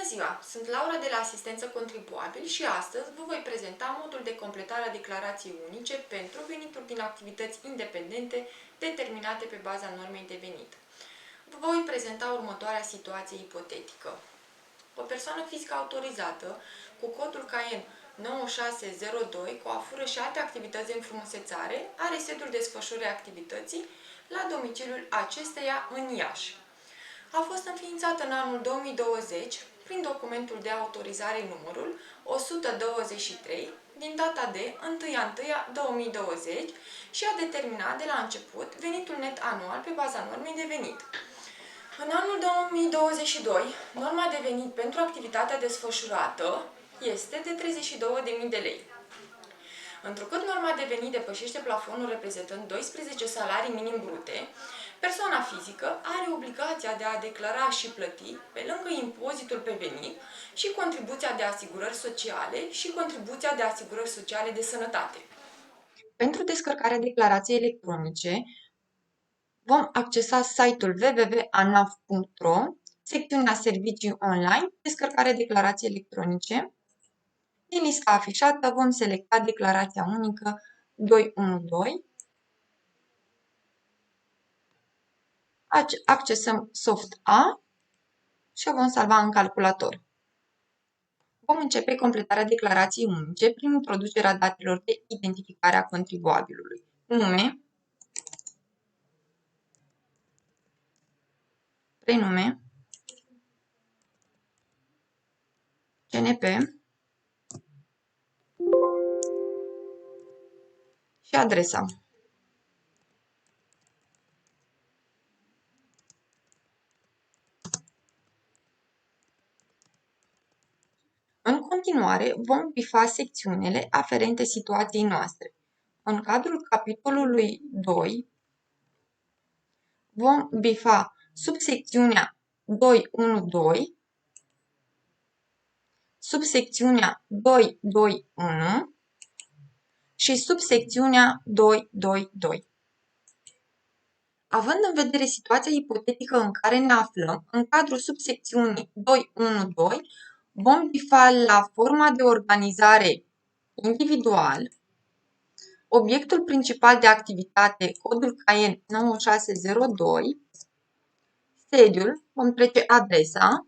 ziua! Sunt Laura de la Asistență Contribuabil și astăzi vă voi prezenta modul de completare a declarației unice pentru venituri din activități independente determinate pe baza normei de venit. Vă voi prezenta următoarea situație ipotetică. O persoană fizică autorizată cu codul CAEN 9602 cu afură și alte activități de înfrumusețare are sediul desfășurării activității la domiciliul acesteia în Iași. A fost înființată în anul 2020 prin documentul de autorizare numărul 123 din data de 1/1/2020 și a determinat de la început venitul net anual pe baza normei de venit. În anul 2022, norma de venit pentru activitatea desfășurată este de 32.000 de lei. Întrucât norma de venit depășește plafonul reprezentând 12 salarii minim brute, persoana fizică are obligația de a declara și plăti, pe lângă impozitul pe venit, și contribuția de asigurări sociale și contribuția de asigurări sociale de sănătate. Pentru descărcarea declarației electronice, vom accesa site-ul www.anaf.ro, secțiunea Servicii online, descărcare declarații electronice. Din lista afișată vom selecta declarația unică 212. Accesăm Soft A și o vom salva în calculator. Vom începe completarea declarației unice prin introducerea datelor de identificare a contribuabilului. Nume, prenume, CNP și adresa. În continuare, vom bifa secțiunile aferente situației noastre. În cadrul capitolului 2, vom bifa subsecțiunea 212, subsecțiunea 221 și subsecțiunea 222. Având în vedere situația ipotetică în care ne aflăm, în cadrul subsecțiunii 212, vom bifa la forma de organizare individual, obiectul principal de activitate, codul CAEN 9602, sediul, vom trece adresa,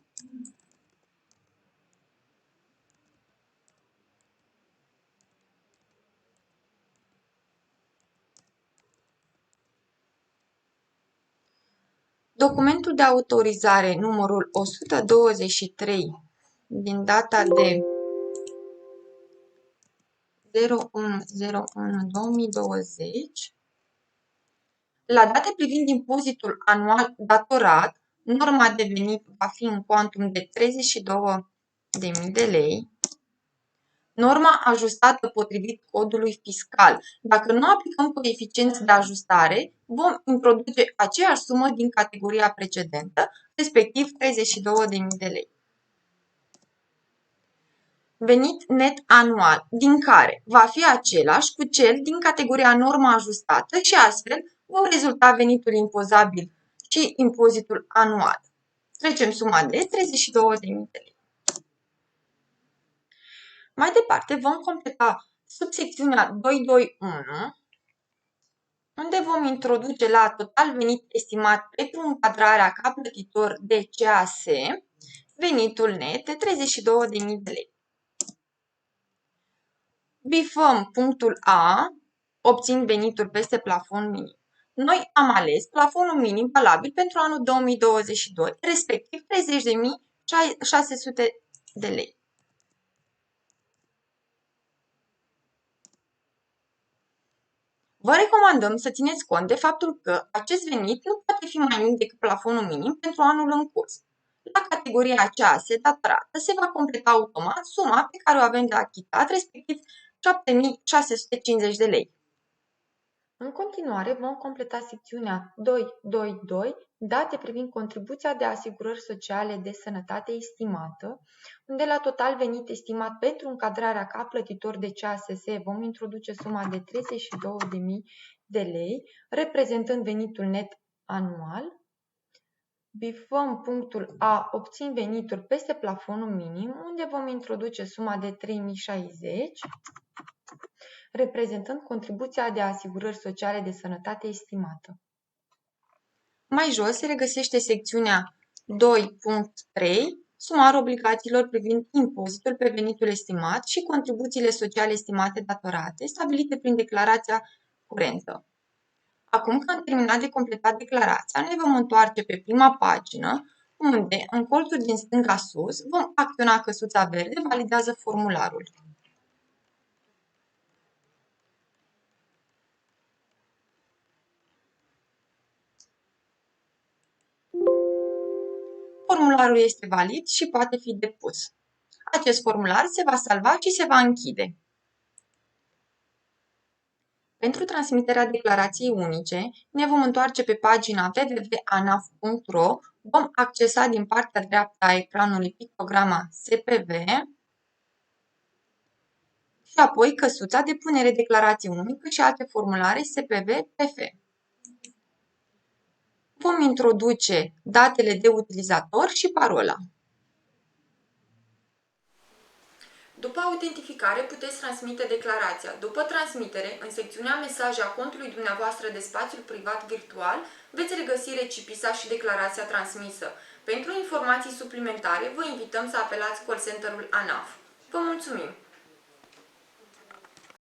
documentul de autorizare numărul 123 din data de 01/01/2020, la date privind impozitul anual datorat, norma de venit va fi în cuantum de 32.000 de lei, norma ajustată potrivit codului fiscal. Dacă nu aplicăm coeficienți de ajustare, vom introduce aceeași sumă din categoria precedentă, respectiv 32.000 de lei. Venit net anual, din care va fi același cu cel din categoria normă ajustată și astfel vor rezulta venitul impozabil și impozitul anual. Trecem suma de 32.000 de lei. Mai departe vom completa subsecțiunea 221, unde vom introduce la total venit estimat pentru încadrarea ca plătitor de CAS venitul net de 32.000 de lei. Bifăm punctul A, obțin venituri peste plafon minim. Noi am ales plafonul minim valabil pentru anul 2022, respectiv 30.600 de lei. Vă recomandăm să țineți cont de faptul că acest venit nu poate fi mai mic decât plafonul minim pentru anul în curs. La categoria CAS datorată se va completa automat suma pe care o avem de achitat, respectiv 7.650 de lei. În continuare vom completa secțiunea 222, date privind contribuția de asigurări sociale de sănătate estimată, unde la total venit estimat pentru încadrarea ca plătitor de CASS vom introduce suma de 32.000 de lei, reprezentând venitul net anual. bifăm punctul A, obțin venituri peste plafonul minim, unde vom introduce suma de 3060, reprezentând contribuția de asigurări sociale de sănătate estimată. Mai jos se regăsește secțiunea 2.3, sumarul obligațiilor privind impozitul pe venitul estimat și contribuțiile sociale estimate datorate, stabilite prin declarația curentă. Acum că am terminat de completat declarația, ne vom întoarce pe prima pagină, unde, în colțul din stânga sus, vom acționa căsuța verde validează formularul. Formularul este valid și poate fi depus. Acest formular se va salva și se va închide. Pentru transmiterea declarației unice, ne vom întoarce pe pagina www.anaf.ro, vom accesa din partea dreaptă a ecranului pictograma SPV și apoi căsuța Depunere declarație unică și alte formulare SPV-PF. Vom introduce datele de utilizator și parola. După autentificare puteți transmite declarația. După transmitere, în secțiunea Mesaje a contului dumneavoastră de spațiul privat virtual, veți regăsi recipisa și declarația transmisă. Pentru informații suplimentare, vă invităm să apelați call center-ul ANAF. Vă mulțumim!